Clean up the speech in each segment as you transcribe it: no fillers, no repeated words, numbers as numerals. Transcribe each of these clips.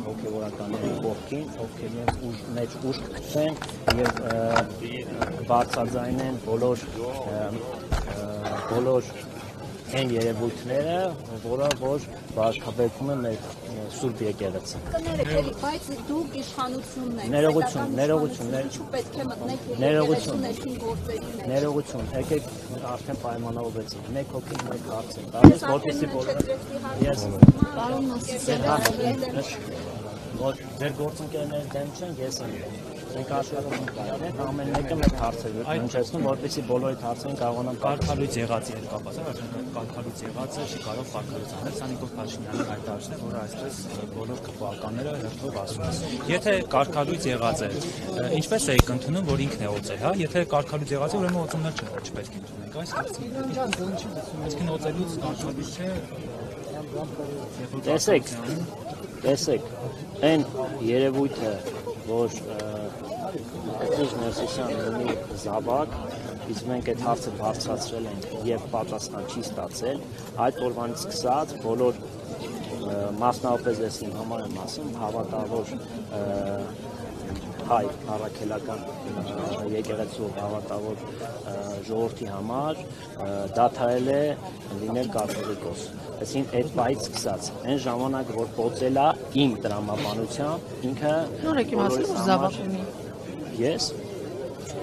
Հոգևորականների կողքին, ովքեր մեջ ուժ կգցեն եւ բարձրաձայնեն բոլոր այն երևույթները, որը որ վարկաբեկում է մեր Սուրբ եկեղեցին։ Կներեք, բայց դուք իշխանությունն եք։ Ներողություն, ինչու պետք է մտնեք եկեղեցու ներքին գործերի մեջ։ Ներողություն, եկեք արդեն պայմանավորվեցինք։ Մեկ հոգի մեկ հարց է տալիս, որպեսզի բոլորը ես Պարոն որ ձեր գործընկերները դեմ չեն, ես եմ։ Մենք աշխարհում ենք, ամեն մեկը մեկ հարցեր հնչեցնում, որպեսզի բոլորիդ հարցերին կարողանան կարգալույց եղածի հետ կապված է, այսինքն կարգալույց եղածը չի կարող կարգալույց անել, Սանիկոս Փաշինյանը հայտարարել, որ այսպես բոլոր քվականները հերթով ասում են։ Եթե կարգալույց եղած է, ինչպես եք ընդունում, որ ինքն է օծել, հա? Եթե կարգալույց եղած է, ուրեմն օծումներ չպետք է ընդունենք, այս հարցը։ Այսինքն օծելուց կարգալույց չէ։ Տեսեք, այն երևույթը, որ Կտրիժ Ներսիսյանը ունի զավակ, իսկ մենք այդ հարցը բարձրացրել ենք եւ պատասխան չի ստացել, այդ օրվանից սկսած բոլոր մասնավորապես ես իմ համար եմ ասում, հավատավոր հայ առաքելական եկեղեցու հավատավոր ժողովրդի համար դադարել է լինել կաթողիկոս։ Այսինքն այդ պայից սկսած, այն ժամանակ որ օծել է իմ տրամաբանությամբ, ինքը նոր եք իմացել, որ զավակ ունի։ Ես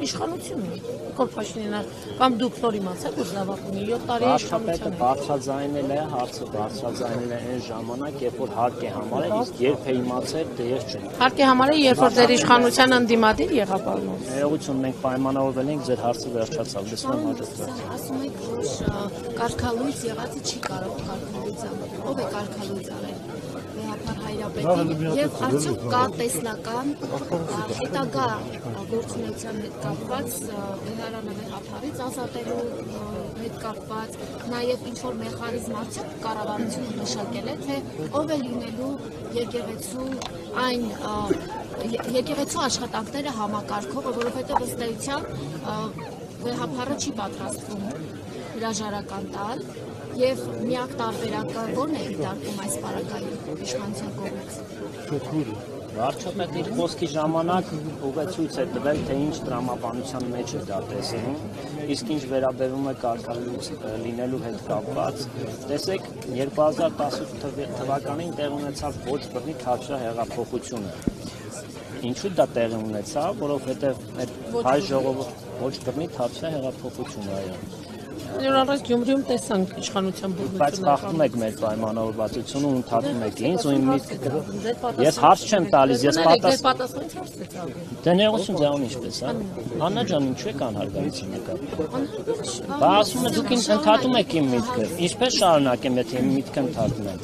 իշխանությունը Նիկոլ Փաշինյանը կամ դուք նոր իմացել, որ զավակ ունի 7 տարի իշխանությունը բարձրաձայնել է հարցը բարձրաձայնել է այն ժամանակ, երբ որ հարկ է համարել, իսկ երբ է իմացել, դե ես չեմ։ Հարկ է համարել, երբ որ ձեր իշխանության ընդդիմադիր եղավ պարոն։ Ներողություն, մենք պայմանավորվել ենք, ձեր հարցը վերջացավ, լսում եմ հաջորդը։ Ասում եք, որ կարգալույց եղածը չի կարող կարգալույց անել։ Ո՞վ է կարգալույց արել։ Վեհապար Հայրապետին եւ արդյոք կա տեսլական հետագա գործունեության հետ կապված Վեհարանը վեհապարից ազատելու հետ կապված նաեւ ինչ որ մեխանիզմ արդյոք կառավարությունը մշակել է թե ով է լինելու եկեղեցու այն եկեղեցու աշխատանքները համակարգողը, որովհետեւ ըստ էության վեհապարը չի պատրաստվում հրաժարական տալ եւ միակ տարբերակը ո՞րն է դիտարկում այս պարագայում իշխանության կողմից։ Վարչապետը իր խոսքի ժամանակ ուղեցույց է տվել, թե ինչ տրամաբանության մեջ է դա տեսնում, իսկ ինչ վերաբերում է կարգալույց լինելու հետ կապված, տեսեք 2018 թվականին տեղ ունեցավ ոչ բռնի թավշյա հեղափոխությունը։ Ինչու դա տեղի ունեցավ, որովհետև հայ ժողովուրդը ոչ բռնի թավշյա հեղափոխություն այո։ Նորից Գյումրիում տեսանք իշխանության բողոքությունը։ Բայց խախտում եք մեր պայմանավորվածությունը ու ընդհատում եք ինձ ու իմ միտքը։ Ես հարց չեմ տալիս, ես պատասխանից հարց եք տալիս։ Դե ներողություն ձեզ ինչպես, հա։ Աննա ջան, ինչու եք անհարգալիություն նկատի։ Բա ասում եք դուք ինձ ընդհատում եք իմ միտքը։ Ինչպես շարունակեմ, եթե իմ միտքը ընդհատում եմ։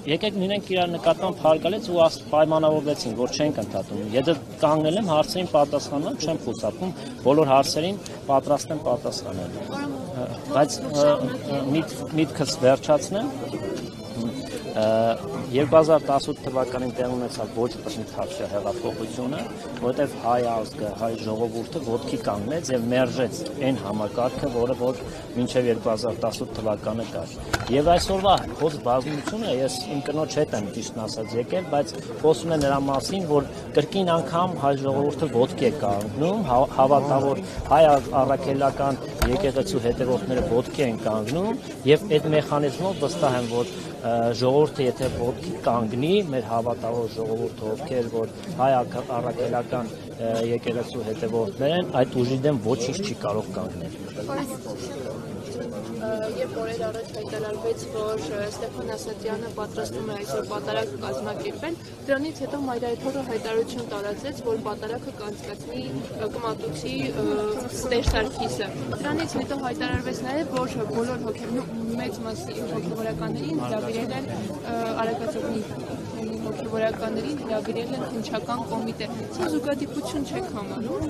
Եկեք լինենք իրար նկատմամբ հարգալից ու պայմանավորվեցինք, որ չենք ընդհատում։ Եթե կանգնել եմ հարցերին պատասխանեմ, չեմ խուսափում, բոլոր հարցերին պատրաստ եմ պատասխանել։ Բայց միտքս վերջացնեմ։ 2018 թվականին տեղ ունեցավ ոչ բռնի թավշյա հեղափոխությունը, որտեղ հայ ազգը, հայ ժողովուրդը ոտքի կանգնեց եւ մերժեց այն համակարգը, որը որ մինչեւ 2018 թվականը կար։ Եվ այսօրվա խոս բազմությունը ես իմ կնոջ հետ եմ ճիշտն ասած եկել, բայց խոսում է նրա մասին, որ կրկին անգամ հայ ժողովուրդը ոտքի է կանգնում, հավատավոր հայ առաքելական եկեղեցու հետևորդները ոտքի են կանգնում եւ այդ մեխանիզմով վստահ եմ, որ ժողովուրդը եթե ոտքի կանգնի, մեր հավատավոր ժողովուրդը ովքեր որ հայ առաքելական եկեղեցու հետևորդներ են, այդ ուժի դեմ ոչինչ չի կարող կանգնել։ Երբ օրեր առաջ հայտարարվեց, որ Ստեփան Ասատրյանը պատրաստվում է այսօր պատարագ կազմակերպել, դրանից հետո Մայրայթորը հայտարարություն տարածեց, որ պատարագը կանցկացվի Կմատուցի Տեր Սարգիսը։ Դրանից հետո հայտարարվեց նաև, որ բոլոր մեծ մասի հոգևորականներին հրավիրել են Արագածոտնի հոգևորականներին հրավիրել են քննչական կոմիտե։ Սա զուգադիպություն չեք համարում։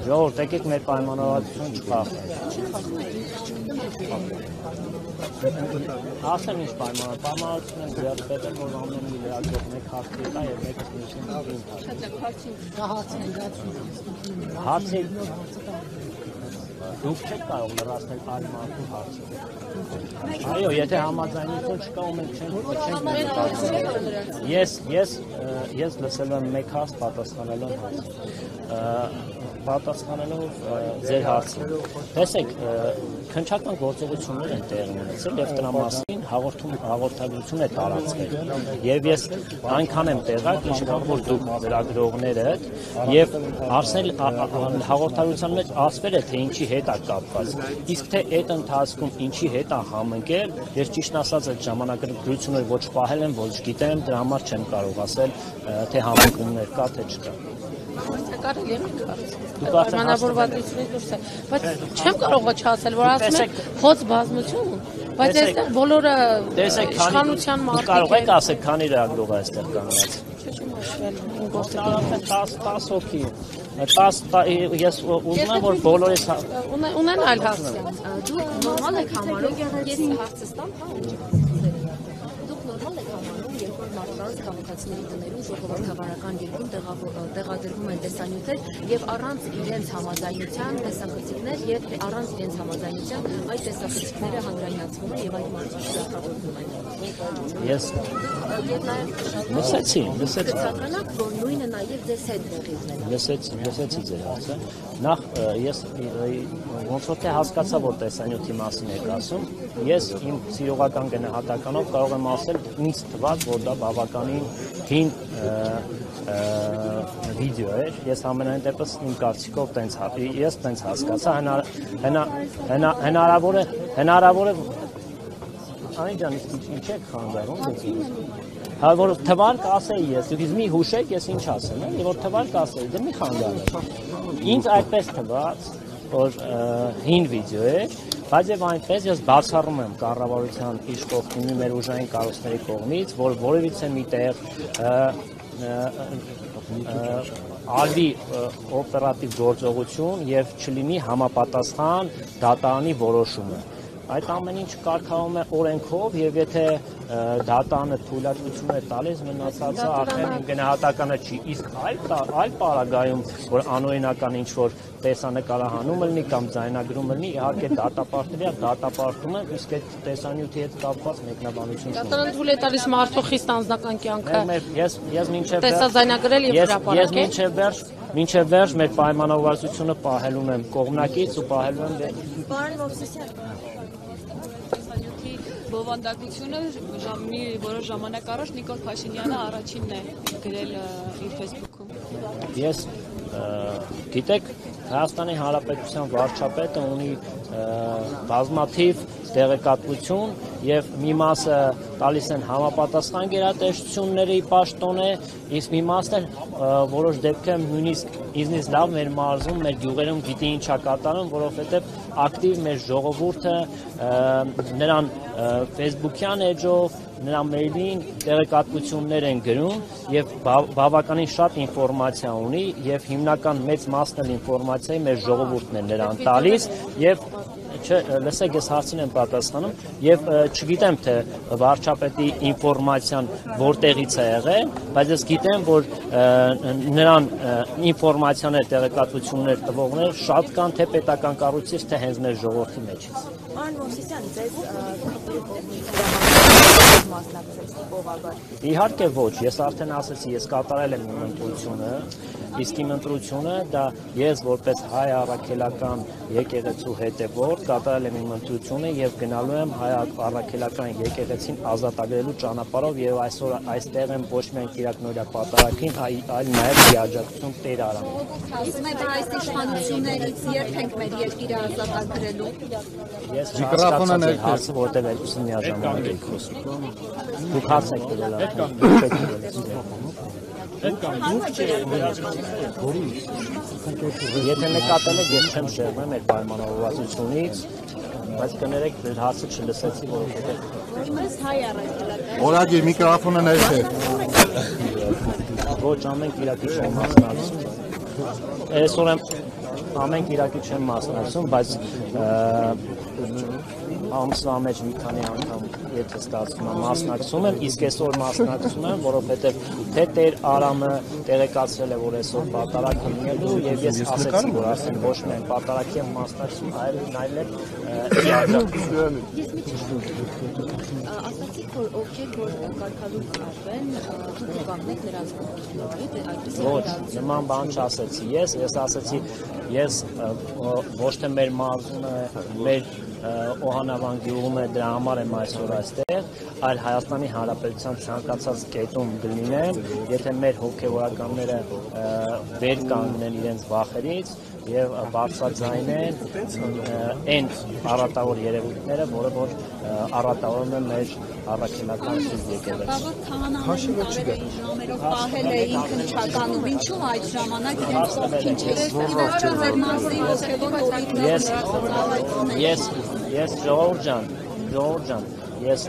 Ժողովուրդ, եկեք մեր պայմանավորվածությունը չփոխենք։ Ասեմ ինչ պայմանավորվածություն են ձեռք բերել, որ ամեն մի լրագրող մեկ հարցի տա եւ մեկը մյուսին հարցի։ Դուք չեք կարող լրացնել այլ մարդու հարցը։ Այո, եթե համաձայնություն չկա ու մենք չենք ես լսել եմ մեկ հարց պատասխանելով ձեր հարցին։ Տեսեք, քննչական գործողություններ են տեղի ունեցել եւ դրա մասին հաղորդագրություն է տարածվել։ Եվ ես այնքան եմ տեղակ, ինչքան որ դուք լրագրողները եւ հաղորդագրության մեջ ասվել է թե ինչի հետ է կապված։ Իսկ թե այդ ընթացքում ինչի հետ է համընկել, ես ճիշտ ասած այդ ժամանակագրությունները ոչ պահել եմ, ոչ գիտեմ, դրա համար չեմ կարող ասել, թե համընկումներ կա թե չկա։ Կարելի է պայմանավորվածությունից դուրս է, բայց չեմ կարող չասել, որ ասում եմ խոց բազմություն, բայց այստեղ բոլորը իշխանության մարդիկ կարող եք ասել, քանի լրագրող է այստեղ կանգնած։ Չեմ հաշվել, 10 հոգի։ Ես ուզում եմ, որ բոլորիս ունեն այլ հարցեր։ Դուք նորմալ եք համարում, ես հարցը ստամ, դուք նորմալ եք համարում, երբ որ մարդկանց քաղաքացիների տներում ժողովրդավարական երկում տեղադրվում են տեսանյութեր եւ առանց իրենց համաձայնության տեսախցիկներ եւ առանց իրենց համաձայնության այդ տեսախցիկները հանրայնացվում են եւ այդ մարդկանց շահավորվում են։ Ես լսեցի։ Գծականակ, որ նույնը նաեւ ձեզ հետ տեղի ունենա։ Լսեցի ձեր հարցը։ Նախ ես ոնց որ թե հասկացա, որ տեսանյութի մասին եք ասում, ես իմ սիրողական գնահատականով կարող եմ ասել, ինձ թվաց, որ դա բավականին հին վիդեո էր, ես ամենայն դեպս իմ կարծիքով ես տենց հասկացա, հնարավոր է Այն ջան, ինչ եք խանգարում, որ թվալ կասեի ես, դուք մի հուշեք, ես ինչ ասեմ, որ թվալ կասեի, դե մի խանգարեք։ Ինձ այդպես թվաց, որ հին վիդեո է, բայց եւ այնպես ես բացառում եմ կառավարության իշխող թիմի մեր ուժային կառույցների կողմից, որ որևիցե միտեղ արվի օպերատիվ գործողություն եւ չլինի համապատասխան դատարանի որոշումը։ Այդ ամեն ինչ կարգավորվում է օրենքով եւ եթե դատանը թույլատվություն է տալիս մնացածը արդեն գնահատականը չի իսկ այլ պարագայում որ անօրինական ինչ որ տեսանկարահանումը լինի կամ ձայնագրումը լինի իհարկե դատապարտում են իսկ այդ տեսանյութի հետ կապված մեկնաբանություն դատարանը թույլ է տալիս մարդու խիստ անձնական կյանքը ես տեսաձայնագրել եւ հրապարակել մինչև վերջ մեր պայմանավորվածությունը պահելուն եմ կողմնակից ու պահելու եմ Պարոն Մովսիսյան Բովանդակությունը մի որոշ ժամանակ առաջ Նիկոլ Փաշինյանը առաջինն է գրել իր Facebook-ում։ Ես գիտեք Հայաստանի Հանրապետության վարչապետը ունի բազմաթիվ տեղեկատվություն եւ մի մասը տալիս են համապատասխան գերատեսչությունների պաշտոն է, իսկ մի մասն էլ որոշ դեպքերում նույնիսկ իզնից լավ մեր մարզում, մեր գյուղերում գիտի ինչա կատարում, որովհետեւ ակտիվ մեր ժողովուրդը նրան Facebook-յան էջով, նրա մեյլին տեղեկատվություններ են գրում եւ բավականին շատ ինֆորմացիա ունի եւ հիմնական մեծ մասն էլ ինֆորմացիայի մեր ժողովուրդն է նրան տալիս եւ լսեք ես հարցին եմ պատասխանում եւ չգիտեմ թե վարչապետի ինֆորմացիան որտեղից է եղել, բայց ես գիտեմ որ նրան ինֆորմացիաներ տեղեկատվություններ տվողներ շատ կան թե պետական կառույցից թե հենց մեր ժողովրդի մեջից։ Պարոն Մովսիսյան, ձեզ Իհարկե ոչ, ես արդեն ասեցի, ես կատարել եմ իմ ընտրությունը, իսկ իմ ընտրությունը դա ես որպես հայ առաքելական եկեղեցու հետևորդ կատարել եմ իմ ընտրությունը եւ գնալու եմ հայ առաքելական եկեղեցին ազատագրելու ճանապարհով եւ այսօր այստեղ եմ ոչ միայն Կիրակնորիա պատարագին, այլ նաեւ դիաջակցություն Տեր Արամին։ Իսկ մենք այս իշխանություններից երբ ենք մեր երկիրը ազատագրելու։ Ես չհասկացա ձեր հարցը, որտեղ երկուսին միաժամանակ եք խոսում։ Դուք հարց եք տվել Եթե նկատել եք, ես չեմ շեղվում մեր պայմանավորվածությունից, բայց կներեք ձեր հարցը չլսեցի, որովհետև Որպես հայ առաքելական Օրագիր միկրոֆոնը ներս է։ ոչ ամեն կիրակի չեմ մասնակցում։ Այսօր ամեն կիրակի չեմ մասնակցում, բայց ամսվա մեջ մի քանի անգամ եթե ստացվում է մասնակցում եմ, իսկ այսօր մասնակցում եմ, որովհետև թե Տեր Արամը տեղեկացրել է, որ այսօր պատարագ լինելու եւ ես ասեցի, որ ասեն ոչ միայն պատարագի եմ մասնակցում, այլ իհարկե ասացիք, որ ովքեր որ կարգալույց արվեն, դուք կանգնեք նրանց կողքին, ոչ, նման բան չասեցի, ես ասեցի, ես ոչ թե մեր մարզումը, մեր Օհանավան գյուղում է, դրա համար եմ այսօր այստեղ, այլ Հայաստանի Հանրապետության ցանկացած կետում կլինեմ, եթե մեր հոգևորականները վեր կանգնեն իրենց վախերից եւ բարձրաձայնեն այն առատավոր երևույթները, որը որ առատավորում է մեր առաքելական եկեղեցին։ Քահանաներին տարբեր ժամերով պահել է ինքն չականում, ինչու այդ ժամանակ իրենց կողքին չէր։ Ես ժողովուրդ ջան, ես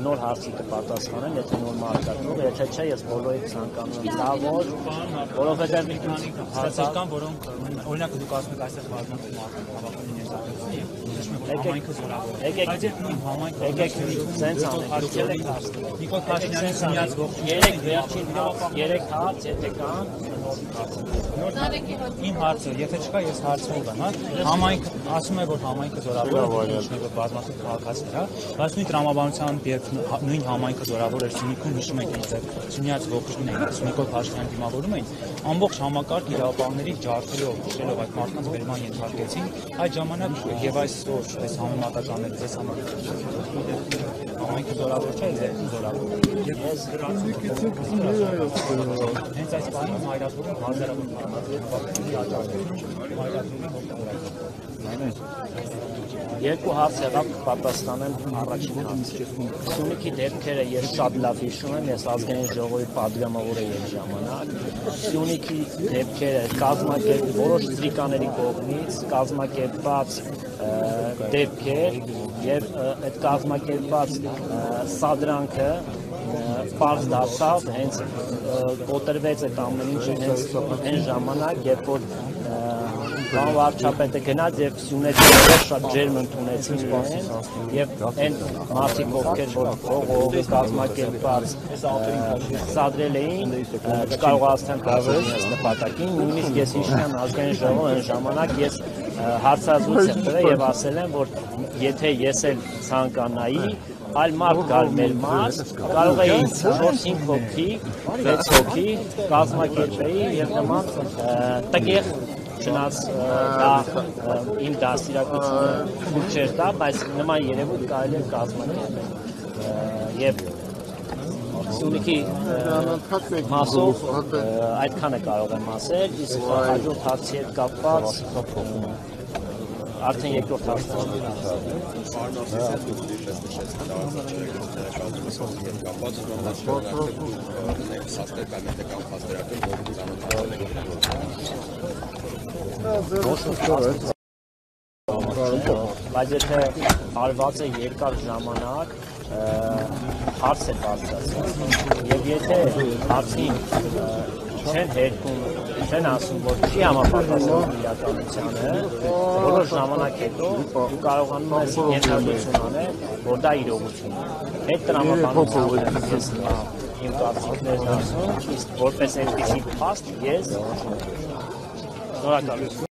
նոր հարցի կպատասխանեմ, եթե նոր մարգարեթ, եթե չէ, ես բոլորի ցանկանում եմ լավ որ, որովհետև մի քանի հարցեր կան, որոնք օրինակ դուք ասում եք այստեղ բազմաթիվ մարդիկ հավաքվում են ներկայացնում եւ համայնքը զորավոր։ Եկեք նույն համայնքը սենց անենք, Նիկոլ Փաշինյանի սենյակ ողջ 3 հարց, եթե կան, Իմ հարցը, եթե չկա, ես հարցում եմ, հա։ Համայնք ասում է, որ համայնքը զորավոր է, բազմաթիվ քաղաքացիներ, հա։ Բայց նույն տրամաբանությամբ, երբ նույն համայնքը զորավոր էր Սյունիքում, հիշում եք ինձ, Սյունյաց ողջույն էին, Նիկոլ Փաշինյանը դիմավորում էին, ամբողջ համակարգ իրավապահների ջարդելով, քշելով այդ մարդկանց վերման ենթարկեցին, այդ ժամանակ եւ այսօր այս համեմատականները ձեզ համար համայնքը զորավոր չէ, ձեր զորավոր։ Ես հենց այս բանը հայրացվում հազարավոր Երկու հարց եղավ կպատասխանեմ առաջին հարցին։ Սյունիքի դեպքերը ես շատ լավ հիշում եմ, ես ազգային ժողովի պատգամավոր եմ ժամանակ։ Սյունիքի դեպքերը կազմակերպ որոշ ծրիկաների կողմից կազմակերպված դեպքեր եւ այդ կազմակերպված սադրանքը պարզ դարձավ, հենց կոտրվեց այդ ամեն ինչը հենց այն ժամանակ, երբ որ բան վարչապետը գնաց եւ Սյունեքները շատ ջերմ ընդունեցին իրեն եւ այն մարդիկ ովքեր որ ողողի կազմակերպած սադրել էին չկարողացան կազմել այս նպատակին, նույնիսկ ես հիշում եմ ազգային ժողովը այն ժամանակ ես հարցազրույց եմ տվել եւ ասել եմ որ եթե ես էլ ցանկանայի այլ մարդ գալ մեր մարզ, կարող էի 4-5 հոգի, 6 հոգի կազմակերպեի եւ նման տգեղ չնայած դա իմ դաստիարակությունը թույլ չէր տա, բայց նման երևույթ կարելի է կազմակերպել եւ Սյունիքի մասով այդքանը կարող եմ ասել, իսկ հաջորդ հարցի հետ կապված արդեն երկրորդ հարցն բայց եթե արված է երկար ժամանակ հարց է բարձրացված եւ եթե հարցին չեն հերքում, չեն ասում, որ չի համապատասխանում իրականությանը, որոշ ժամանակ հետո դու կարողանում ես ենթադրություն անել, որ դա իրողություն է։ Այդ տրամաբանությամբ ես իմ կարծիքներն ասում, իսկ որպես այդպիսի փաստ ես շնորհակալություն